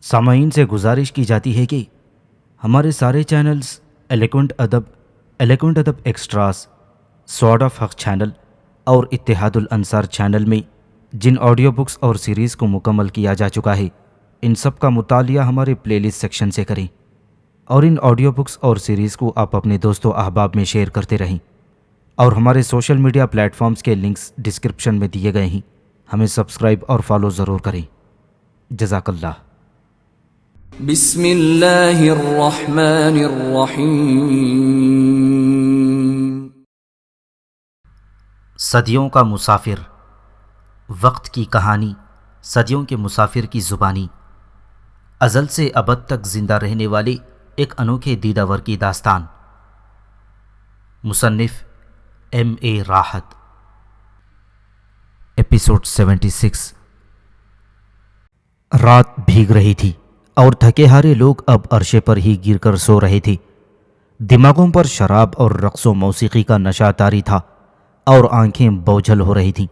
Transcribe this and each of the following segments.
سامعین سے گزارش کی جاتی ہے کہ ہمارے سارے چینلز الیکونٹ ادب ایکسٹراز، سوارڈ آف حق چینل اور اتحاد الانصار چینل میں جن آڈیو بکس اور سیریز کو مکمل کیا جا چکا ہے، ان سب کا مطالعہ ہمارے پلے لسٹ سیکشن سے کریں اور ان آڈیو بکس اور سیریز کو آپ اپنے دوست و احباب میں شیئر کرتے رہیں، اور ہمارے سوشل میڈیا پلیٹ فارمز کے لنکس ڈسکرپشن میں دیے گئے ہیں، ہمیں سبسکرائب اور فالو ضرور کریں۔ جزاک اللہ۔ بسم اللہ الرحمن الرحیم۔ صدیوں کا مسافر، وقت کی کہانی، صدیوں کے مسافر کی زبانی، ازل سے ابد تک زندہ رہنے والے ایک انوکھے دیداور کی داستان۔ مصنف M.A. راحت۔ ایپیسوڈ 76۔ رات بھیگ رہی تھی اور تھکے ہارے لوگ اب عرشے پر ہی گر کر سو رہے تھے۔ دماغوں پر شراب اور رقص و موسیقی کا نشہ طاری تھا اور آنکھیں بوجھل ہو رہی تھیں۔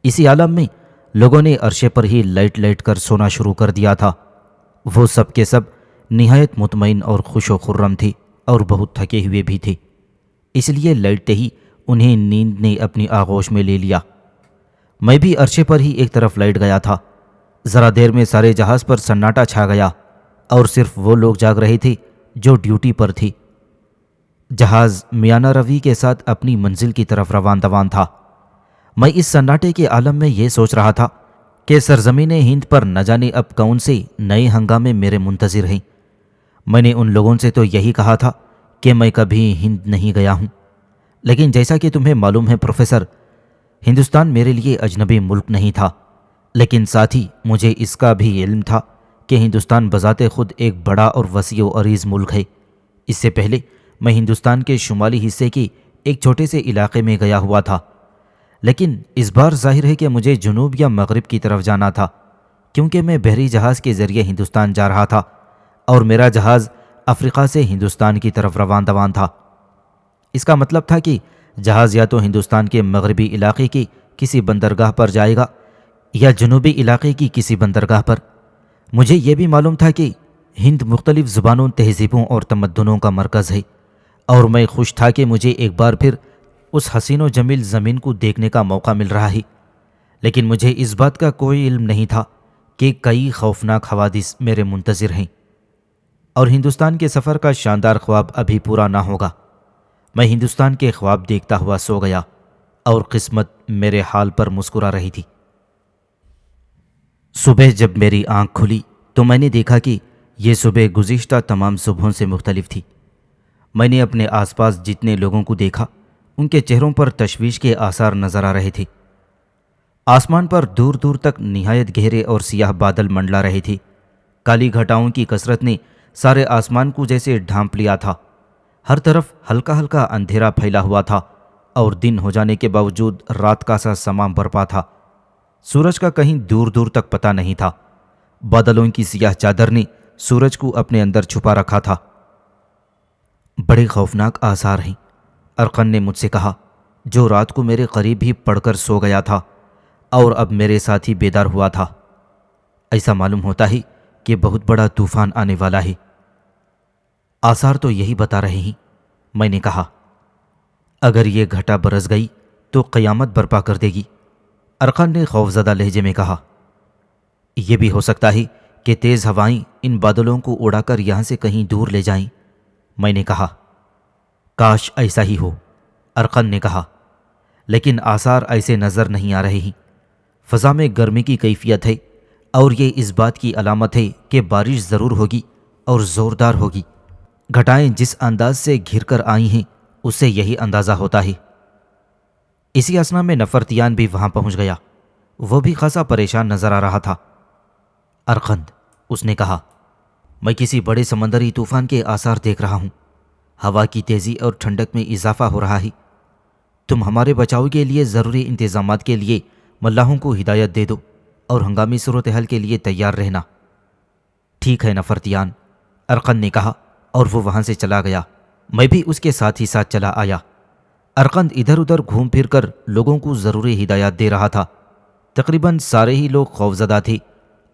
اسی عالم میں لوگوں نے عرشے پر ہی لیٹ کر سونا شروع کر دیا تھا۔ وہ سب کے سب نہایت مطمئن اور خوش و خرم تھے اور بہت تھکے ہوئے بھی تھے، اس لیے لیٹتے ہی انہیں نیند نے اپنی آغوش میں لے لیا۔ میں بھی عرشے پر ہی ایک طرف لیٹ گیا تھا۔ ذرا دیر میں سارے جہاز پر سناٹا چھا گیا اور صرف وہ لوگ جاگ رہے تھے جو ڈیوٹی پر تھے۔ جہاز میانہ روی کے ساتھ اپنی منزل کی طرف روان دوان تھا۔ میں اس سناٹے کے عالم میں یہ سوچ رہا تھا کہ سرزمین ہند پر نہ جانے اب کون سے نئے ہنگامے میرے منتظر ہیں۔ میں نے ان لوگوں سے تو یہی کہا تھا کہ میں کبھی ہند نہیں گیا ہوں، لیکن جیسا کہ تمہیں معلوم ہے پروفیسر، ہندوستان میرے لیے اجنبی ملک نہیں تھا، لیکن ساتھ ہی مجھے اس کا بھی علم تھا کہ ہندوستان بذات خود ایک بڑا اور وسیع و عریض ملک ہے۔ اس سے پہلے میں ہندوستان کے شمالی حصے کے ایک چھوٹے سے علاقے میں گیا ہوا تھا، لیکن اس بار ظاہر ہے کہ مجھے جنوب یا مغرب کی طرف جانا تھا، کیونکہ میں بحری جہاز کے ذریعے ہندوستان جا رہا تھا اور میرا جہاز افریقہ سے ہندوستان کی طرف روان دوان تھا۔ اس کا مطلب تھا کہ جہاز یا تو ہندوستان کے مغربی علاقے کی کسی بندرگاہ پر جائے گا یا جنوبی علاقے کی کسی بندرگاہ پر۔ مجھے یہ بھی معلوم تھا کہ ہند مختلف زبانوں، تہذیبوں اور تمدنوں کا مرکز ہے، اور میں خوش تھا کہ مجھے ایک بار پھر اس حسین و جمیل زمین کو دیکھنے کا موقع مل رہا ہے۔ لیکن مجھے اس بات کا کوئی علم نہیں تھا کہ کئی خوفناک حوادث میرے منتظر ہیں اور ہندوستان کے سفر کا شاندار خواب ابھی پورا نہ ہوگا۔ میں ہندوستان کے خواب دیکھتا ہوا سو گیا اور قسمت میرے حال پر مسکرا رہی تھی۔ صبح جب میری آنکھ کھلی تو میں نے دیکھا کہ یہ صبح گزشتہ تمام صبحوں سے مختلف تھی۔ میں نے اپنے آس پاس جتنے لوگوں کو دیکھا ان کے چہروں پر تشویش کے آثار نظر آ رہے تھے۔ آسمان پر دور دور تک نہایت گہرے اور سیاہ بادل منڈلا رہے تھے۔ کالی گھٹاؤں کی کثرت نے سارے آسمان کو جیسے ڈھانپ لیا تھا۔ ہر طرف ہلکا ہلکا اندھیرا پھیلا ہوا تھا اور دن ہو جانے کے باوجود رات کا سا سما برپا تھا۔ سورج کا کہیں دور دور تک پتہ نہیں تھا۔ بادلوں کی سیاہ چادر نے سورج کو اپنے اندر چھپا رکھا تھا۔ بڑے خوفناک آثار ہیں، ارقن نے مجھ سے کہا، جو رات کو میرے قریب ہی پڑھ کر سو گیا تھا اور اب میرے ساتھ ہی بیدار ہوا تھا۔ ایسا معلوم ہوتا ہے کہ بہت بڑا طوفان آنے والا ہے۔ آثار تو یہی بتا رہے ہیں، میں نے کہا۔ اگر یہ گھٹا برس گئی تو قیامت برپا کر دے گی، ارقن نے خوفزدہ لہجے میں کہا۔ یہ بھی ہو سکتا ہے کہ تیز ہوائیں ان بادلوں کو اڑا کر یہاں سے کہیں دور لے جائیں، میں نے کہا۔ کاش ایسا ہی ہو، ارقن نے کہا، لیکن آثار ایسے نظر نہیں آ رہے ہیں۔ فضا میں گرمی کی کیفیت ہے اور یہ اس بات کی علامت ہے کہ بارش ضرور ہوگی اور زوردار ہوگی۔ گھٹائیں جس انداز سے گھر کر آئی ہیں اس سے یہی اندازہ ہوتا ہے۔ اسی اثنا میں نفرتیان بھی وہاں پہنچ گیا۔ وہ بھی خاصا پریشان نظر آ رہا تھا۔ ارقند، اس نے کہا، میں کسی بڑے سمندری طوفان کے آثار دیکھ رہا ہوں۔ ہوا کی تیزی اور ٹھنڈک میں اضافہ ہو رہا ہے۔ تم ہمارے بچاؤ کے لیے ضروری انتظامات کے لیے ملاحوں کو ہدایت دے دو اور ہنگامی صورتحال کے لیے تیار رہنا۔ ٹھیک ہے نفرتیان، ارقن نے کہا اور وہ وہاں سے چلا گیا۔ میں بھی اس کے ساتھ ہی ساتھ چلا آیا۔ ارقند ادھر ادھر گھوم پھر کر لوگوں کو ضروری ہدایات دے رہا تھا۔ تقریباً سارے ہی لوگ خوفزدہ تھے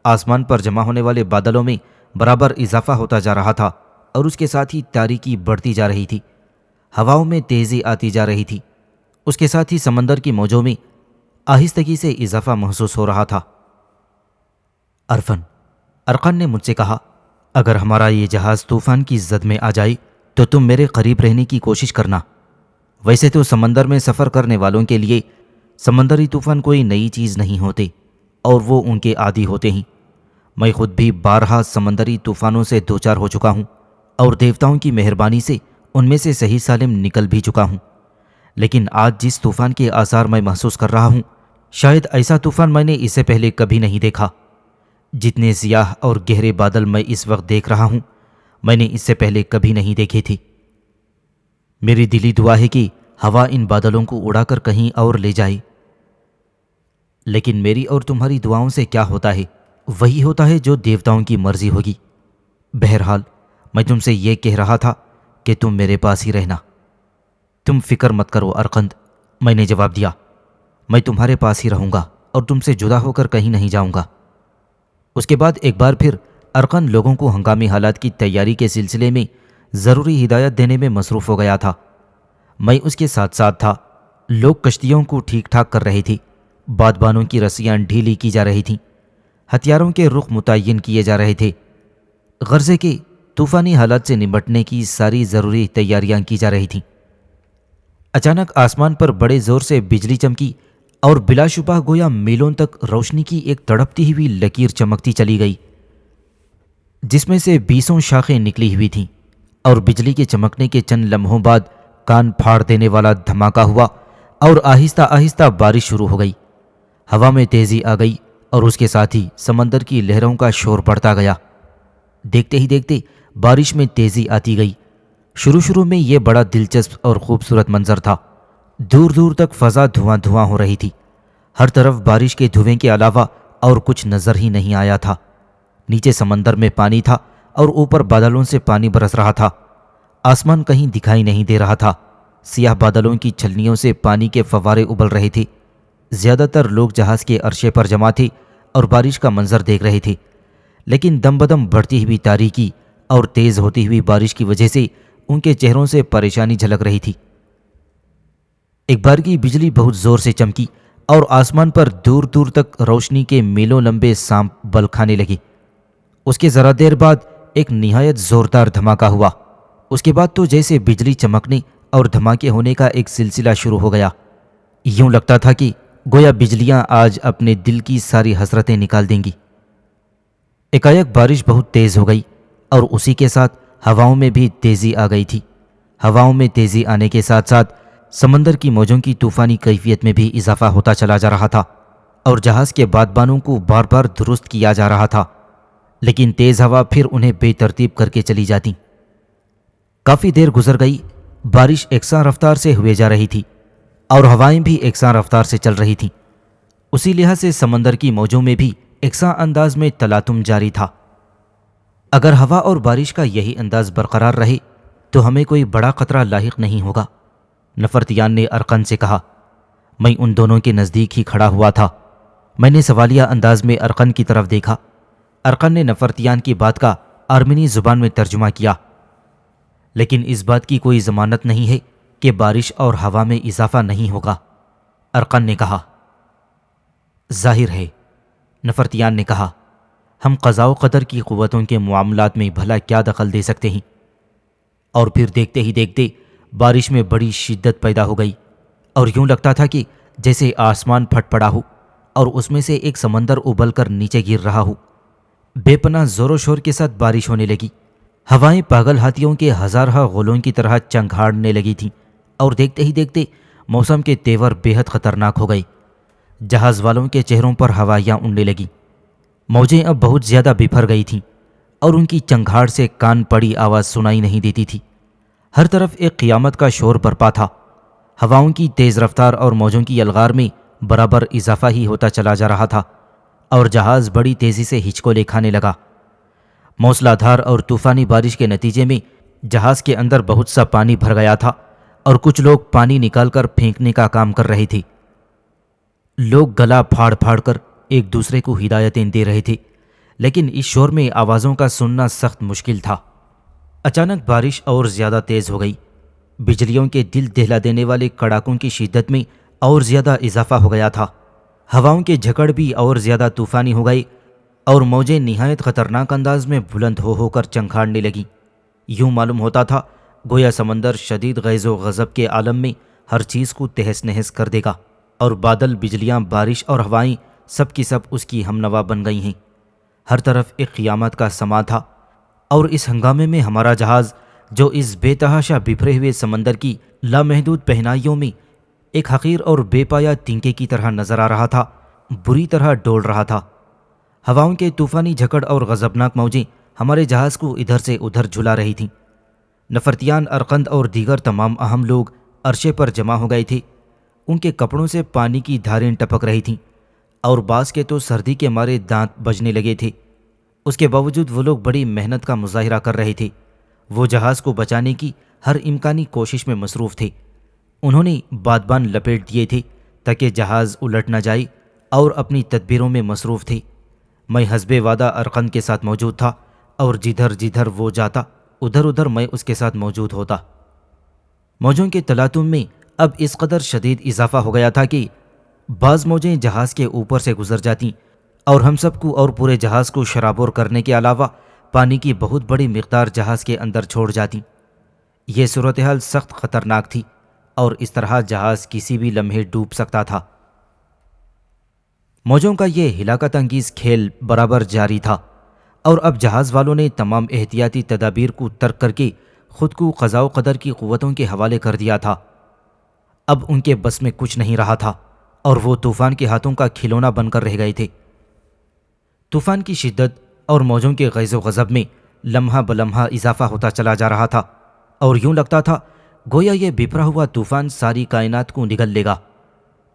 آسمان پر جمع ہونے والے بادلوں میں برابر اضافہ ہوتا جا رہا تھا اور اس کے ساتھ ہی تاریکی بڑھتی جا رہی تھی۔ ہواؤں میں تیزی آتی جا رہی تھی۔ اس کے ساتھ ہی سمندر کی موجوں میں آہستگی سے اضافہ محسوس ہو رہا تھا۔ ارقن نے مجھ سے کہا، اگر ہمارا یہ جہاز طوفان کی زد میں آ جائے تو تم میرے قریب رہنے کی کوشش کرنا۔ ویسے تو سمندر میں سفر کرنے والوں کے لیے سمندری طوفان کوئی نئی چیز نہیں ہوتے اور وہ ان کے عادی ہوتے ہیں۔ میں خود بھی بارہا سمندری طوفانوں سے دوچار ہو چکا ہوں اور دیوتاؤں کی مہربانی سے ان میں سے صحیح سالم نکل بھی چکا ہوں، لیکن آج جس طوفان کے آثار میں محسوس کر رہا ہوں، شاید ایسا طوفان میں نے اس سے پہلے کبھی نہیں دیکھا۔ جتنے سیاہ اور گہرے بادل میں اس وقت دیکھ رہا ہوں، میں نے اس سے پہلے کبھی نہیں دیکھے تھے۔ میری دلی دعا ہے کہ ہوا ان بادلوں کو اڑا کر کہیں اور لے جائے، لیکن میری اور تمہاری دعاؤں سے کیا ہوتا ہے؟ وہی ہوتا ہے جو دیوتاؤں کی مرضی ہوگی۔ بہرحال میں تم سے یہ کہہ رہا تھا کہ تم میرے پاس ہی رہنا۔ تم فکر مت کرو ارقند، میں نے جواب دیا، میں تمہارے پاس ہی رہوں گا اور تم سے جدا ہو کر کہیں نہیں جاؤں گا۔ اس کے بعد ایک بار پھر ارقن لوگوں کو ہنگامی حالات کی تیاری کے سلسلے میں ضروری ہدایت دینے میں مصروف ہو گیا تھا۔ میں اس کے ساتھ ساتھ تھا۔ لوگ کشتیوں کو ٹھیک ٹھاک کر رہے تھے، بادبانوں کی رسیاں ڈھیلی کی جا رہی تھیں، ہتھیاروں کے رخ متعین کیے جا رہے تھے، غرضے کے طوفانی حالات سے نمٹنے کی ساری ضروری تیاریاں کی جا رہی تھیں۔ اچانک آسمان پر بڑے زور سے بجلی چمکی اور بلا شبہ گویا میلوں تک روشنی کی ایک تڑپتی ہوئی لکیر چمکتی چلی گئی، جس میں سے 20 شاخیں نکلی ہوئی تھیں، اور بجلی کے چمکنے کے چند لمحوں بعد کان پھاڑ دینے والا دھماکہ ہوا اور آہستہ آہستہ بارش شروع ہو گئی۔ ہوا میں تیزی آ گئی اور اس کے ساتھ ہی سمندر کی لہروں کا شور بڑھتا گیا۔ دیکھتے ہی دیکھتے بارش میں تیزی آتی گئی۔ شروع میں یہ بڑا دلچسپ اور خوبصورت منظر تھا۔ دور دور تک فضا دھواں دھواں ہو رہی تھی۔ ہر طرف بارش کے دھویں کے علاوہ اور کچھ نظر ہی نہیں آیا تھا۔ نیچے سمندر میں پانی تھا اور اوپر بادلوں سے پانی برس رہا تھا۔ آسمان کہیں دکھائی نہیں دے رہا تھا۔ سیاہ بادلوں کی چھلنیوں سے پانی کے فوارے ابل رہے تھے۔ زیادہ تر لوگ جہاز کے عرشے پر جمع تھے اور بارش کا منظر دیکھ رہے تھے، لیکن دم بدم بڑھتی ہوئی تاریکی اور تیز ہوتی ہوئی بارش کی وجہ سے ان کے چہروں سے پریشانی جھلک رہی تھی۔ ایک بار کی بجلی بہت زور سے چمکی اور آسمان پر دور دور تک روشنی کے میلوں لمبے سانپ بل کھانے لگے۔ اس کے ذرا دیر بعد ایک نہایت زوردار دھماکہ ہوا۔ اس کے بعد تو جیسے بجلی چمکنے اور دھماکے ہونے کا ایک سلسلہ شروع ہو گیا۔ یوں لگتا تھا کہ گویا بجلیاں آج اپنے دل کی ساری حسرتیں نکال دیں گی۔ ایک بارش بہت تیز ہو گئی اور اسی کے ساتھ ہواؤں میں بھی تیزی آ گئی تھی۔ ہواؤں میں تیزی آنے کے ساتھ ساتھ سمندر کی موجوں کی طوفانی کیفیت میں بھی اضافہ ہوتا چلا جا رہا تھا اور جہاز کے بادبانوں کو بار بار درست کیا جا رہا تھا، لیکن تیز ہوا پھر انہیں بے ترتیب کر کے چلی جاتی۔ کافی دیر گزر گئی، بارش یکساں رفتار سے ہوئے جا رہی تھی اور ہوائیں بھی یکساں رفتار سے چل رہی تھیں۔ اسی لحاظ سے سمندر کی موجوں میں بھی یکساں انداز میں تلاطم جاری تھا۔ اگر ہوا اور بارش کا یہی انداز برقرار رہے تو ہمیں کوئی بڑا خطرہ لاحق نہیں ہوگا، نفرتیان نے ارقن سے کہا۔ میں ان دونوں کے نزدیک ہی کھڑا ہوا تھا۔ میں نے سوالیہ انداز میں ارقن کی طرف دیکھا۔ ارقن نے نفرتیان کی بات کا آرمینی زبان میں ترجمہ کیا۔ لیکن اس بات کی کوئی ضمانت نہیں ہے کہ بارش اور ہوا میں اضافہ نہیں ہوگا، ارقن نے کہا۔ ظاہر ہے، نفرتیان نے کہا، ہم قضاء و قدر کی قوتوں کے معاملات میں بھلا کیا دخل دے سکتے ہیں؟ اور پھر دیکھتے ہی دیکھتے بارش میں بڑی شدت پیدا ہو گئی اور یوں لگتا تھا کہ جیسے آسمان پھٹ پڑا ہو اور اس میں سے ایک سمندر ابل کر نیچے گر رہا ہو۔ بے پناہ زور و شور کے ساتھ بارش ہونے لگی۔ ہوائیں پاگل ہاتھیوں کے ہزارہ غولوں کی طرح چنگھاڑنے لگی تھیں اور دیکھتے ہی دیکھتے موسم کے تیور بے حد خطرناک ہو گئے۔ جہاز والوں کے چہروں پر ہوائیاں اڑنے لگیں۔ موجیں اب بہت زیادہ بپھر گئی تھیں اور ان کی چنگھاڑ سے کان پڑی آواز سنائی نہیں دیتی تھی۔ ہر طرف ایک قیامت کا شور برپا تھا۔ ہواؤں کی تیز رفتار اور موجوں کی الغار میں برابر اضافہ ہی ہوتا چلا جا رہا تھا اور جہاز بڑی تیزی سے ہچکولے کھانے لگا۔ موسلا دھار اور طوفانی بارش کے نتیجے میں جہاز کے اندر بہت سا پانی بھر گیا تھا اور کچھ لوگ پانی نکال کر پھینکنے کا کام کر رہے تھے۔ لوگ گلا پھاڑ پھاڑ کر ایک دوسرے کو ہدایتیں دے رہے تھے لیکن اس شور میں آوازوں کا سننا سخت مشکل تھا۔ اچانک بارش اور زیادہ تیز ہو گئی، بجلیوں کے دل دہلا دینے والے کڑاکوں کی شدت میں اور زیادہ اضافہ ہو گیا تھا۔ ہواؤں کے جھکڑ بھی اور زیادہ طوفانی ہو گئی اور موجیں نہایت خطرناک انداز میں بلند ہو کر چنکھاڑنے لگیں۔ یوں معلوم ہوتا تھا گویا سمندر شدید غیظ و غضب کے عالم میں ہر چیز کو تہس نہس کر دے گا، اور بادل، بجلیاں، بارش اور ہوائیں سب کی سب اس کی ہم نوا بن گئی ہیں۔ ہر طرف ایک قیامت کا سما تھا، اور اس ہنگامے میں ہمارا جہاز، جو اس بے تحاشا بکھرے ہوئے سمندر کی لامحدود پہنائیوں میں ایک حقیر اور بے پایا تنکے کی طرح نظر آ رہا تھا، بری طرح ڈول رہا تھا۔ ہواؤں کے طوفانی جھکڑ اور غضبناک موجیں ہمارے جہاز کو ادھر سے ادھر جھلا رہی تھیں۔ نفرتیان، ارقند اور دیگر تمام اہم لوگ عرشے پر جمع ہو گئے تھے۔ ان کے کپڑوں سے پانی کی دھاریں ٹپک رہی تھیں، اور بعض کے تو سردی کے مارے دانت بجنے لگے تھے۔ اس کے باوجود وہ لوگ بڑی محنت کا مظاہرہ کر رہے تھے۔ وہ جہاز کو بچانے کی ہر امکانی کوشش میں مصروف تھے۔ انہوں نے بادبان لپیٹ دیے تھے تاکہ جہاز الٹ نہ جائے، اور اپنی تدبیروں میں مصروف تھے۔ میں حسب وعدہ ارقند کے ساتھ موجود تھا، اور جدھر جدھر وہ جاتا ادھر ادھر میں اس کے ساتھ موجود ہوتا۔ موجوں کے تلاطم میں اب اس قدر شدید اضافہ ہو گیا تھا کہ بعض موجیں جہاز کے اوپر سے گزر جاتیں اور ہم سب کو اور پورے جہاز کو شرابور کرنے کے علاوہ پانی کی بہت بڑی مقدار جہاز کے اندر چھوڑ جاتیں۔ یہ صورتحال سخت خطرناک تھی، اور اس طرح جہاز کسی بھی لمحے ڈوب سکتا تھا۔ موجوں کا یہ ہلاکت انگیز کھیل برابر جاری تھا، اور اب جہاز والوں نے تمام احتیاطی تدابیر کو ترک کر کے خود کو قضاء و قدر کی قوتوں کے حوالے کر دیا تھا۔ اب ان کے بس میں کچھ نہیں رہا تھا، اور وہ طوفان کے ہاتھوں کا کھلونا بن کر رہ گئے تھے۔ طوفان کی شدت اور موجوں کے غیظ و غضب میں لمحہ بلمحہ اضافہ ہوتا چلا جا رہا تھا، اور یوں لگتا تھا گویا یہ بپھرا ہوا طوفان ساری کائنات کو نگل لے گا،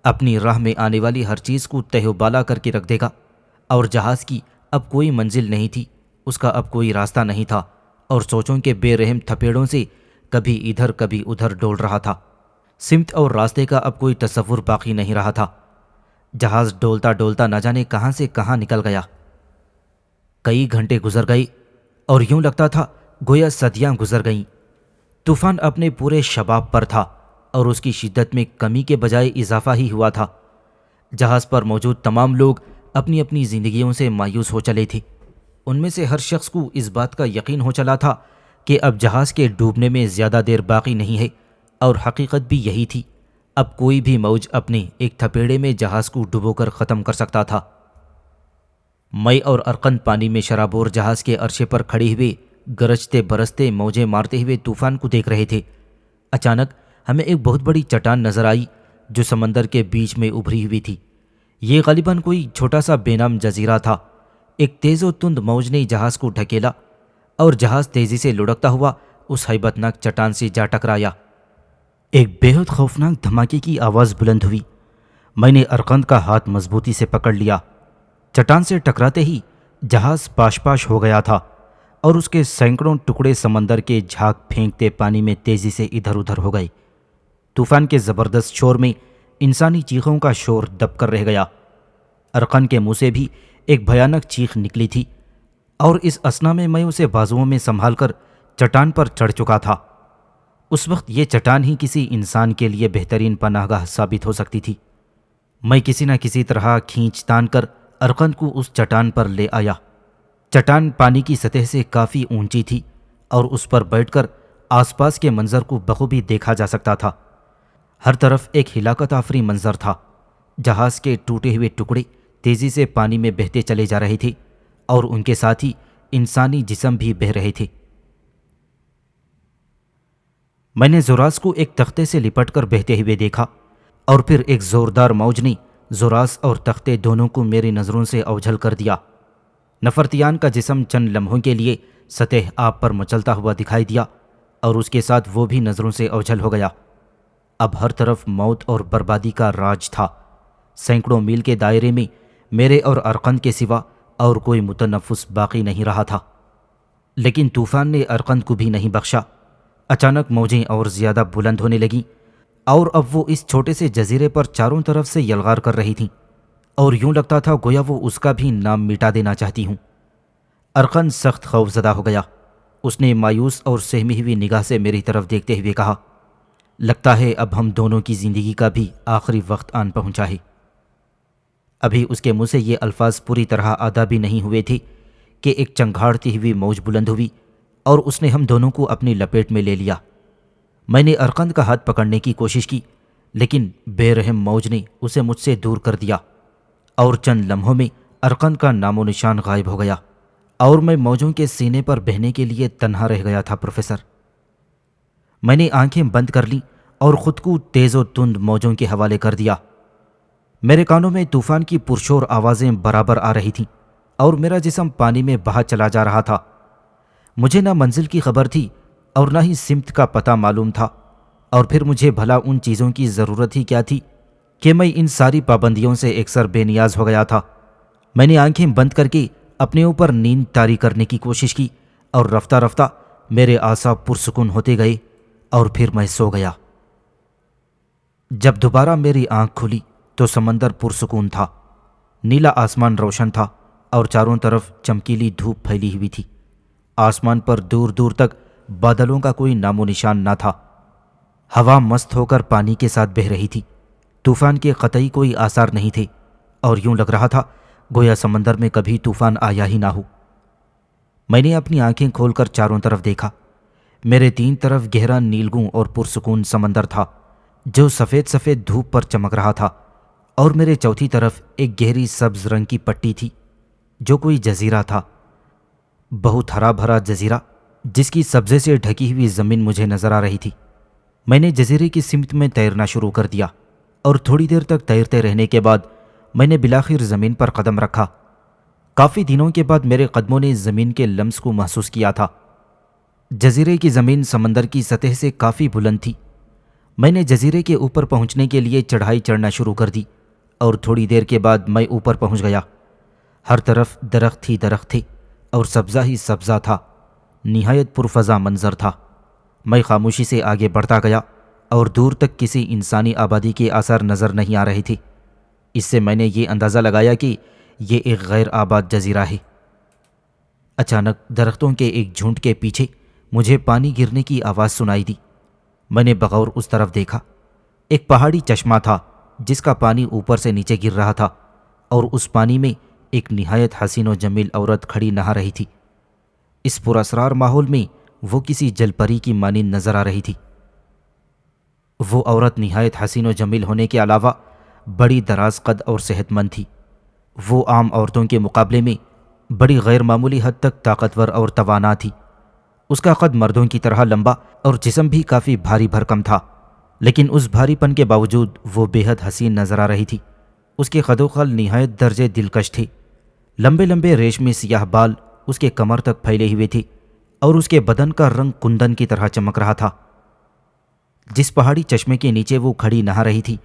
اپنی راہ میں آنے والی ہر چیز کو تہ و بالا کر کے رکھ دے گا، اور جہاز کی اب کوئی منزل نہیں تھی، اس کا اب کوئی راستہ نہیں تھا، اور سوچوں کے بے رحم تھپیڑوں سے کبھی ادھر کبھی ادھر ڈول رہا تھا۔ سمت اور راستے کا اب کوئی تصور باقی نہیں رہا تھا۔ جہاز ڈولتا ڈولتا نہ جانے کہاں سے کہاں نکل گیا۔ کئی گھنٹے گزر گئے، اور یوں لگتا تھا گویا صدیاں گزر گئیں۔ طوفان اپنے پورے شباب پر تھا، اور اس کی شدت میں کمی کے بجائے اضافہ ہی ہوا تھا۔ جہاز پر موجود تمام لوگ اپنی اپنی زندگیوں سے مایوس ہو چلے تھے۔ ان میں سے ہر شخص کو اس بات کا یقین ہو چلا تھا کہ اب جہاز کے ڈوبنے میں زیادہ دیر باقی نہیں ہے، اور حقیقت بھی یہی تھی۔ اب کوئی بھی موج اپنے ایک تھپیڑے میں جہاز کو ڈبو کر ختم کر سکتا تھا۔ میں اور ارقند پانی میں شرابور جہاز کے عرشے پر کھڑے ہوئے گرجتے برستے موجیں مارتے ہوئے طوفان کو دیکھ رہے تھے۔ اچانک ہمیں ایک بہت بڑی چٹان نظر آئی جو سمندر کے بیچ میں ابھری ہوئی تھی۔ یہ غالباً کوئی چھوٹا سا بے نام جزیرہ تھا۔ ایک تیز و تند موج نے جہاز کو ڈھکیلا، اور جہاز تیزی سے لڑکتا ہوا اس ہیبت ناک چٹان سے جا ٹکرایا۔ ایک بے حد خوفناک دھماکے کی آواز بلند ہوئی۔ میں نے ارقند کا ہاتھ مضبوطی سے پکڑ لیا۔ چٹان سے ٹکراتے ہی جہاز پاش پاش ہو گیا تھا، اور اس کے سینکڑوں ٹکڑے سمندر کے جھاگ پھینکتے پانی میں تیزی سے ادھر ادھر ہو گئے۔ طوفان کے زبردست شور میں انسانی چیخوں کا شور دب کر رہ گیا۔ ارقن کے منہ سے بھی ایک بھیانک چیخ نکلی تھی، اور اس اثنا میں اسے بازوؤں میں سنبھال کر چٹان پر چڑھ چکا تھا۔ اس وقت یہ چٹان ہی کسی انسان کے لیے بہترین پناہ گاہ ثابت ہو سکتی تھی۔ میں کسی نہ کسی طرح کھینچ تان کر ارقند کو اس چٹان پر لے آیا۔ چٹان پانی کی سطح سے کافی اونچی تھی، اور اس پر بیٹھ کر آس پاس کے منظر کو بخوبی دیکھا جا سکتا تھا۔ ہر طرف ایک ہلاکت آفری منظر تھا۔ جہاز کے ٹوٹے ہوئے ٹکڑے تیزی سے پانی میں بہتے چلے جا رہے تھے، اور ان کے ساتھ ہی انسانی جسم بھی بہہ رہے تھے۔ میں نے زوراس کو ایک تختے سے لپٹ کر بہتے ہوئے دیکھا، اور پھر ایک زوردار موج نے زوراس اور تختے دونوں کو میری نظروں سے اوجھل کر دیا۔ نفرتیان کا جسم چند لمحوں کے لیے سطح آب پر مچلتا ہوا دکھائی دیا، اور اس کے ساتھ وہ بھی نظروں سے اوجھل ہو گیا۔ اب ہر طرف موت اور بربادی کا راج تھا۔ سینکڑوں میل کے دائرے میں میرے اور ارقند کے سوا اور کوئی متنفس باقی نہیں رہا تھا۔ لیکن طوفان نے ارقند کو بھی نہیں بخشا۔ اچانک موجیں اور زیادہ بلند ہونے لگیں، اور اب وہ اس چھوٹے سے جزیرے پر چاروں طرف سے یلغار کر رہی تھیں، اور یوں لگتا تھا گویا وہ اس کا بھی نام مٹا دینا چاہتی ہوں۔ ارقن سخت خوف زدہ ہو گیا۔ اس نے مایوس اور سہمی ہوئی نگاہ سے میری طرف دیکھتے ہوئے کہا، لگتا ہے اب ہم دونوں کی زندگی کا بھی آخری وقت آن پہنچا ہے۔ ابھی اس کے منہ سے یہ الفاظ پوری طرح ادا بھی نہیں ہوئے تھے کہ ایک چنگھاڑتی ہوئی موج بلند ہوئی اور اس نے ہم دونوں کو اپنی لپیٹ میں لے لیا۔ میں نے ارقند کا ہاتھ پکڑنے کی کوشش کی، لیکن بے رحم موج نے اسے مجھ سے دور کر دیا اور چند لمحوں میں ارقند کا نام و نشان غائب ہو گیا اور میں موجوں کے سینے پر بہنے کے لیے تنہا رہ گیا تھا۔ پروفیسر، میں نے آنکھیں بند کر لیں اور خود کو تیز و تند موجوں کے حوالے کر دیا۔ میرے کانوں میں طوفان کی پرشور آوازیں برابر آ رہی تھیں اور میرا جسم پانی میں بہا چلا جا رہا تھا۔ مجھے نہ منزل کی خبر تھی اور نہ ہی سمت کا پتہ معلوم تھا، اور پھر مجھے بھلا ان چیزوں کی ضرورت ہی کیا تھی کہ میں ان ساری پابندیوں سے اکثر بے نیاز ہو گیا تھا۔ میں نے آنکھیں بند کر کے اپنے اوپر نیند طاری کرنے کی کوشش کی اور رفتہ رفتہ میرے اعصاب پرسکون ہوتے گئے اور پھر میں سو گیا۔ جب دوبارہ میری آنکھ کھلی تو سمندر پرسکون تھا، نیلا آسمان روشن تھا اور چاروں طرف چمکیلی دھوپ پھیلی ہوئی تھی۔ آسمان پر دور دور تک بادلوں کا کوئی نام و نشان نہ تھا۔ ہوا مست ہو کر پانی کے ساتھ بہہ رہی تھی۔ طوفان کے قطعی کوئی آثار نہیں تھے اور یوں لگ رہا تھا گویا سمندر میں کبھی طوفان آیا ہی نہ ہو۔ میں نے اپنی آنکھیں کھول کر چاروں طرف دیکھا۔ میرے تین طرف گہرا نیلگوں اور پرسکون سمندر تھا جو سفید سفید دھوپ پر چمک رہا تھا، اور میرے چوتھی طرف ایک گہری سبز رنگ کی پٹی تھی جو کوئی جزیرہ تھا، بہت ہرا بھرا جزیرہ جس کی سبزے سے ڈھکی ہوئی زمین مجھے نظر آ رہی تھی۔ میں نے جزیرے کی سمت میں تیرنا شروع کر دیا اور تھوڑی دیر تک تیرتے رہنے کے بعد میں نے بالآخر زمین پر قدم رکھا۔ کافی دنوں کے بعد میرے قدموں نے زمین کے لمس کو محسوس کیا تھا۔ جزیرے کی زمین سمندر کی سطح سے کافی بلند تھی۔ میں نے جزیرے کے اوپر پہنچنے کے لیے چڑھائی چڑھنا شروع کر دی اور تھوڑی دیر کے بعد میں اوپر پہنچ گیا۔ ہر طرف درخت ہی درخت تھے اور سبزہ ہی سبزہ تھا۔ نہایت پرفضا منظر تھا۔ میں خاموشی سے آگے بڑھتا گیا اور دور تک کسی انسانی آبادی کے آثار نظر نہیں آ رہے تھے۔ اس سے میں نے یہ اندازہ لگایا کہ یہ ایک غیر آباد جزیرہ ہے۔ اچانک درختوں کے ایک جھنڈ کے پیچھے مجھے پانی گرنے کی آواز سنائی دی۔ میں نے بغور اس طرف دیکھا۔ ایک پہاڑی چشمہ تھا جس کا پانی اوپر سے نیچے گر رہا تھا، اور اس پانی میں ایک نہایت حسین و جمیل عورت کھڑی نہا رہی تھی۔ اس پراسرار ماحول میں وہ کسی جل پری کی مانند نظر آ رہی تھی۔ وہ عورت نہایت حسین و جمیل ہونے کے علاوہ بڑی دراز قد اور صحت مند تھی۔ وہ عام عورتوں کے مقابلے میں بڑی غیر معمولی حد تک طاقتور اور توانا تھی۔ اس کا قد مردوں کی طرح لمبا اور جسم بھی کافی بھاری بھرکم تھا، لیکن اس بھاری پن کے باوجود وہ بے حد حسین نظر آ رہی تھی۔ اس کے خد و خال نہایت درجے دلکش تھے۔ لمبے لمبے ریشمی سیاہ بال اس کے کمر تک پھیلے ہوئے تھے اور اس کے بدن کا رنگ کندن کی طرح چمک رہا تھا۔ جس پہاڑی چشمے کے نیچے وہ کھڑی نہا رہی تھی،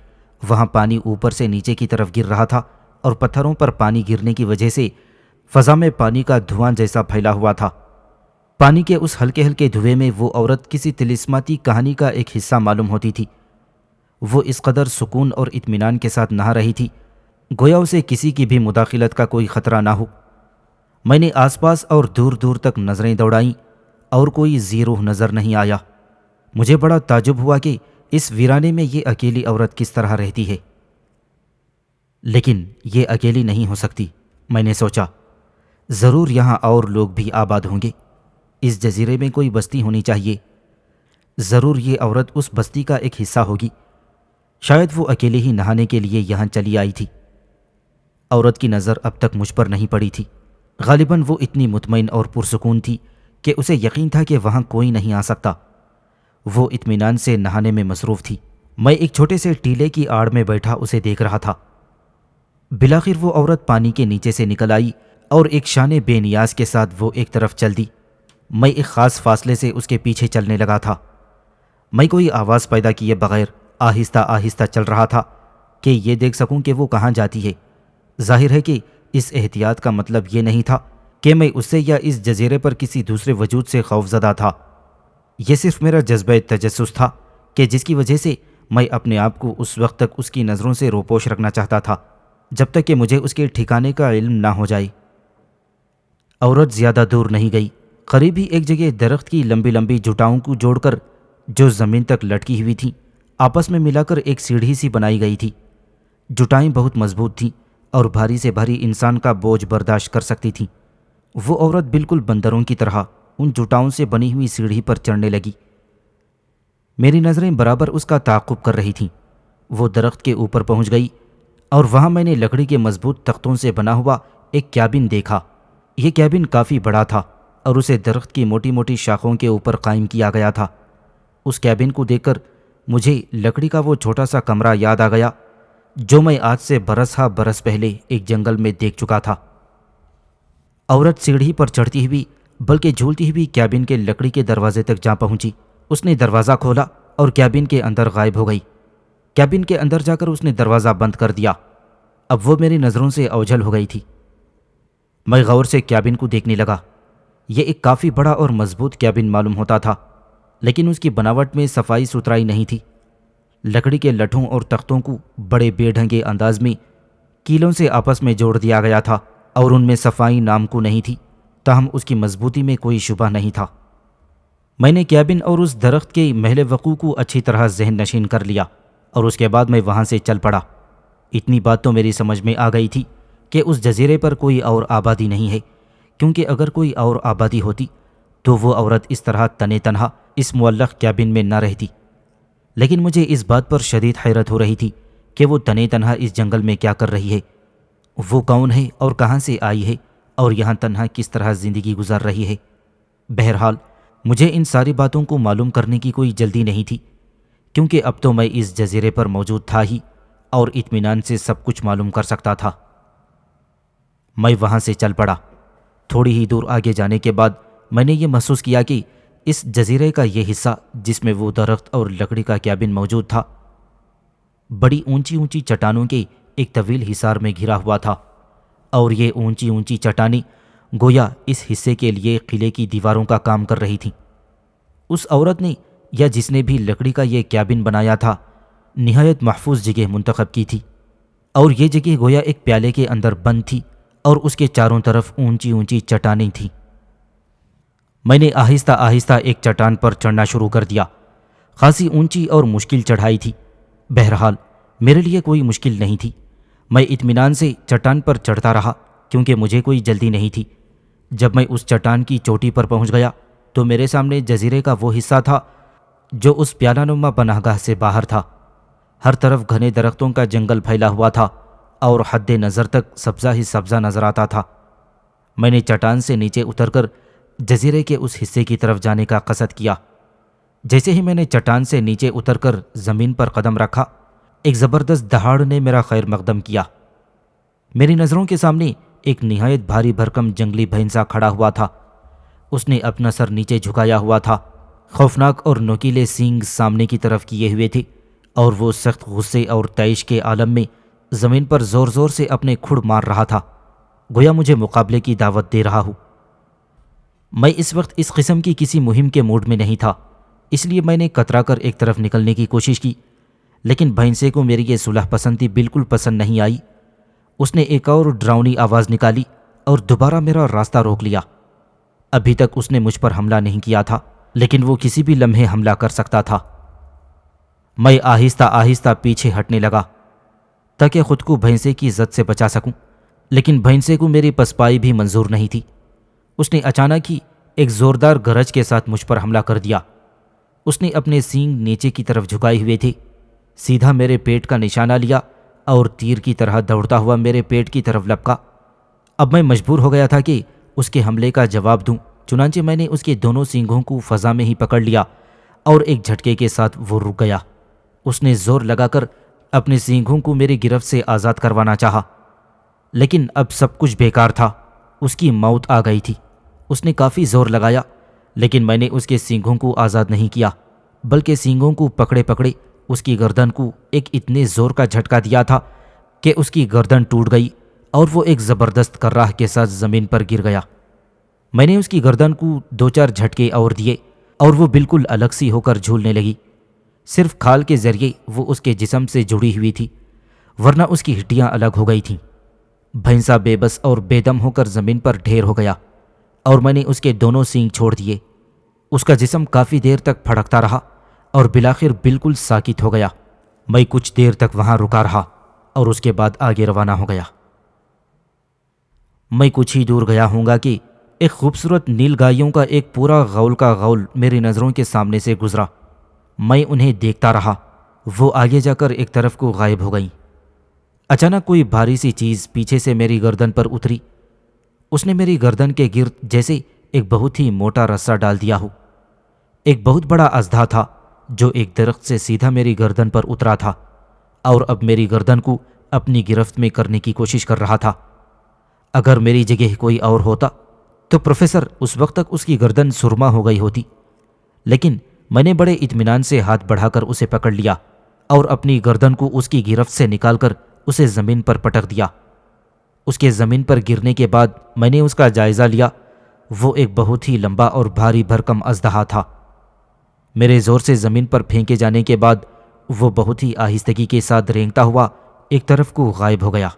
وہاں پانی اوپر سے نیچے کی طرف گر رہا تھا اور پتھروں پر پانی گرنے کی وجہ سے فضا میں پانی کا دھواں جیسا پھیلا ہوا تھا۔ پانی کے اس ہلکے ہلکے دھوئے میں وہ عورت کسی طلسماتی کہانی کا ایک حصہ معلوم ہوتی تھی۔ وہ اس قدر سکون اور اطمینان کے ساتھ نہا رہی تھی گویا اسے کسی کی بھی مداخلت کا کوئی خطرہ نہ ہو۔ میں نے آس پاس اور دور دور تک نظریں دوڑائیں اور کوئی ذی روح نظر نہیں آیا۔ مجھے بڑا تعجب ہوا کہ اس ویرانے میں یہ اکیلی عورت کس طرح رہتی ہے۔ لیکن یہ اکیلی نہیں ہو سکتی، میں نے سوچا۔ ضرور یہاں اور لوگ بھی آباد ہوں گے۔ اس جزیرے میں کوئی بستی ہونی چاہیے۔ ضرور یہ عورت اس بستی کا ایک حصہ ہوگی۔ شاید وہ اکیلے ہی نہانے کے لیے یہاں چلی آئی تھی۔ عورت کی نظر اب تک مجھ پر نہیں پڑی تھی۔ غالباً وہ اتنی مطمئن اور پرسکون تھی کہ اسے یقین تھا کہ وہاں کوئی نہیں آ سکتا۔ وہ اطمینان سے نہانے میں مصروف تھی۔ میں ایک چھوٹے سے ٹیلے کی آڑ میں بیٹھا اسے دیکھ رہا تھا۔ بالآخر وہ عورت پانی کے نیچے سے نکل آئی اور ایک شان بے نیاز کے ساتھ وہ ایک طرف چل دی۔ میں ایک خاص فاصلے سے اس کے پیچھے چلنے لگا تھا۔ میں کوئی آواز پیدا کیے بغیر آہستہ آہستہ چل رہا تھا کہ یہ دیکھ سکوں کہ وہ کہاں جاتی ہے۔ ظاہر ہے کہ اس احتیاط کا مطلب یہ نہیں تھا کہ میں اس سے یا اس جزیرے پر کسی دوسرے وجود سے خوفزدہ تھا۔ یہ صرف میرا جذبہ تجسس تھا کہ جس کی وجہ سے میں اپنے آپ کو اس وقت تک اس کی نظروں سے روپوش رکھنا چاہتا تھا جب تک کہ مجھے اس کے ٹھکانے کا علم نہ ہو جائے۔ عورت زیادہ دور نہیں گئی، قریب ہی ایک جگہ درخت کی لمبی لمبی جٹاؤں کو جوڑ کر جو زمین تک لٹکی ہوئی تھیں آپس میں ملا کر ایک سیڑھی سی بنائی گئی تھی۔ جٹائیں بہت مضبوط تھیں اور بھاری سے بھاری انسان کا بوجھ برداشت کر سکتی تھیں۔ وہ عورت بالکل بندروں کی طرح ان جٹاؤں سے بنی ہوئی سیڑھی پر چڑھنے لگی۔ میری نظریں برابر اس کا تعاقب کر رہی تھیں۔ وہ درخت کے اوپر پہنچ گئی اور وہاں میں نے لکڑی کے مضبوط تختوں سے بنا ہوا ایک کیبن دیکھا۔ یہ کیبن کافی بڑا تھا اور اسے درخت کی موٹی موٹی شاخوں کے اوپر قائم کیا گیا تھا۔ اس کیبن کو دیکھ کر مجھے لکڑی کا وہ چھوٹا سا کمرہ یاد آ گیا جو میں آج سے برس ہا برس پہلے ایک جنگل میں دیکھ چکا تھا۔ عورت سیڑھی پر چڑھتی ہوئی بلکہ جھولتی ہوئی کیبن کے لکڑی کے دروازے تک جا پہنچی۔ اس نے دروازہ کھولا اور کیبن کے اندر غائب ہو گئی۔ کیبن کے اندر جا کر اس نے دروازہ بند کر دیا۔ اب وہ میری نظروں سے اوجھل ہو گئی تھی۔ میں غور سے کیبن کو دیکھنے لگا۔ یہ ایک کافی بڑا اور مضبوط کیبن معلوم ہوتا تھا، لیکن اس کی بناوٹ میں صفائی ستھرائی نہیں تھی۔ لکڑی کے لٹھوں اور تختوں کو بڑے بے ڈھنگے انداز میں کیلوں سے آپس میں جوڑ دیا گیا تھا اور ان میں صفائی نام کو نہیں تھی، تاہم اس کی مضبوطی میں کوئی شبہ نہیں تھا۔ میں نے کیبن اور اس درخت کے محل وقوع کو اچھی طرح ذہن نشین کر لیا اور اس کے بعد میں وہاں سے چل پڑا۔ اتنی بات تو میری سمجھ میں آ گئی تھی کہ اس جزیرے پر کوئی اور آبادی نہیں ہے، کیونکہ اگر کوئی اور آبادی ہوتی تو وہ عورت اس طرح تنے تنہا اس معلق کیبن میں نہ رہتی۔ لیکن مجھے اس بات پر شدید حیرت ہو رہی تھی کہ وہ تنے تنہا اس جنگل میں کیا کر رہی ہے، وہ کون ہے اور کہاں سے آئی ہے اور یہاں تنہا کس طرح زندگی گزار رہی ہے۔ بہرحال مجھے ان ساری باتوں کو معلوم کرنے کی کوئی جلدی نہیں تھی، کیونکہ اب تو میں اس جزیرے پر موجود تھا ہی اور اطمینان سے سب کچھ معلوم کر سکتا تھا۔ میں وہاں سے چل پڑا۔ تھوڑی ہی دور آگے جانے کے بعد میں نے یہ محسوس کیا کہ اس جزیرے کا یہ حصہ جس میں وہ درخت اور لکڑی کا کیبن موجود تھا بڑی اونچی اونچی چٹانوں کے ایک طویل حصار میں گھرا ہوا تھا، اور یہ اونچی اونچی چٹانیں گویا اس حصے کے لیے قلعے کی دیواروں کا کام کر رہی تھیں۔ اس عورت نے یا جس نے بھی لکڑی کا یہ کیبن بنایا تھا نہایت محفوظ جگہ منتخب کی تھی، اور یہ جگہ گویا ایک پیالے کے اندر بند تھی اور اس کے چاروں طرف اونچی اونچی چٹانیں تھیں۔ میں نے آہستہ آہستہ ایک چٹان پر چڑھنا شروع کر دیا۔ خاصی اونچی اور مشکل چڑھائی تھی، بہرحال میرے لیے کوئی مشکل نہیں تھی۔ میں اطمینان سے چٹان پر چڑھتا رہا کیونکہ مجھے کوئی جلدی نہیں تھی۔ جب میں اس چٹان کی چوٹی پر پہنچ گیا تو میرے سامنے جزیرے کا وہ حصہ تھا جو اس پیالہ نما پناہ گاہ سے باہر تھا۔ ہر طرف گھنے درختوں کا جنگل پھیلا ہوا تھا اور حد نظر تک سبزہ ہی سبزہ نظر آتا تھا۔ میں نے چٹان سے نیچے اتر کر جزیرے کے اس حصے کی طرف جانے کا قصد کیا۔ جیسے ہی میں نے چٹان سے نیچے اتر کر زمین پر قدم رکھا، ایک زبردست دہاڑ نے میرا خیر مقدم کیا۔ میری نظروں کے سامنے ایک نہایت بھاری بھرکم جنگلی بھینسا کھڑا ہوا تھا۔ اس نے اپنا سر نیچے جھکایا ہوا تھا، خوفناک اور نوکیلے سینگ سامنے کی طرف کیے ہوئے تھے، اور وہ سخت غصے اور طیش کے عالم میں زمین پر زور زور سے اپنے کھڑ مار رہا تھا، گویا مجھے مقابلے کی دعوت دے رہا ہوں۔ میں اس وقت اس قسم کی کسی مہم کے موڈ میں نہیں تھا، اس لیے میں نے کترا کر ایک طرف نکلنے کی کوشش کی، لیکن بھینسے کو میری یہ صلح پسندی بالکل پسند نہیں آئی۔ اس نے ایک اور ڈراؤنی آواز نکالی اور دوبارہ میرا راستہ روک لیا۔ ابھی تک اس نے مجھ پر حملہ نہیں کیا تھا، لیکن وہ کسی بھی لمحے حملہ کر سکتا تھا۔ میں آہستہ آہستہ پیچھے ہٹنے لگا تاکہ خود کو بھینسے کی زد سے بچا سکوں، لیکن بھینسے کو میری پسپائی بھی منظور نہیں تھی۔ اس نے اچانک ہی ایک زوردار گرج کے ساتھ مجھ پر حملہ کر دیا۔ اس نے اپنے سینگ نیچے کی طرف جھکائے ہوئے تھے، سیدھا میرے پیٹ کا نشانہ لیا اور تیر کی طرح دوڑتا ہوا میرے پیٹ کی طرف لپکا۔ اب میں مجبور ہو گیا تھا کہ اس کے حملے کا جواب دوں، چنانچہ میں نے اس کے دونوں سینگوں کو فضا میں ہی پکڑ لیا اور ایک جھٹکے کے ساتھ وہ رک گیا۔ اس نے زور لگا کر اپنے سینگوں کو میری گرفت سے آزاد کروانا چاہا، لیکن اب سب کچھ بیکار تھا، اس کی موت آ گئی تھی۔ اس نے کافی زور لگایا، لیکن میں نے اس کے سینگوں کو آزاد نہیں کیا، بلکہ سینگوں کو پکڑے پکڑے اس کی گردن کو ایک اتنے زور کا جھٹکا دیا تھا کہ اس کی گردن ٹوٹ گئی اور وہ ایک زبردست کرراہ کے ساتھ زمین پر گر گیا۔ میں نے اس کی گردن کو 2-4 جھٹکے اور دیے اور وہ بالکل الگ سی ہو کر جھولنے لگی۔ صرف کھال کے ذریعے وہ اس کے جسم سے جڑی ہوئی تھی، ورنہ اس کی ہڈیاں الگ ہو گئی تھیں۔ بھینسا بے بس اور بے دم ہو کر زمین پر ڈھیر ہو گیا۔ اور میں نے اس کے دونوں سینگ چھوڑ دیے۔ اس کا جسم کافی دیر تک پھڑکتا رہا اور بالآخر بالکل ساکت ہو گیا۔ میں کچھ دیر تک وہاں رکا رہا اور اس کے بعد آگے روانہ ہو گیا۔ میں کچھ ہی دور گیا ہوں گا کہ ایک خوبصورت نیل گائیوں کا ایک پورا غول کا غول میری نظروں کے سامنے سے گزرا۔ میں انہیں دیکھتا رہا، وہ آگے جا کر ایک طرف کو غائب ہو گئیں۔ اچانک کوئی بھاری سی چیز پیچھے سے میری گردن پر اتری۔ اس نے میری گردن کے گرد جیسے ایک بہت ہی موٹا رسہ ڈال دیا ہو۔ ایک بہت بڑا اژدھا تھا جو ایک درخت سے سیدھا میری گردن پر اترا تھا اور اب میری گردن کو اپنی گرفت میں کرنے کی کوشش کر رہا تھا۔ اگر میری جگہ کوئی اور ہوتا تو پروفیسر اس وقت تک اس کی گردن سرما ہو گئی ہوتی، لیکن میں نے بڑے اطمینان سے ہاتھ بڑھا کر اسے پکڑ لیا اور اپنی گردن کو اس کی گرفت سے نکال کر اسے زمین پر پٹک دیا۔ اس کے زمین پر گرنے کے بعد میں نے اس کا جائزہ لیا۔ وہ ایک بہت ہی لمبا اور بھاری بھرکم اژدہا تھا۔ میرے زور سے زمین پر پھینکے جانے کے بعد وہ بہت ہی آہستگی کے ساتھ رینگتا ہوا ایک طرف کو غائب ہو گیا۔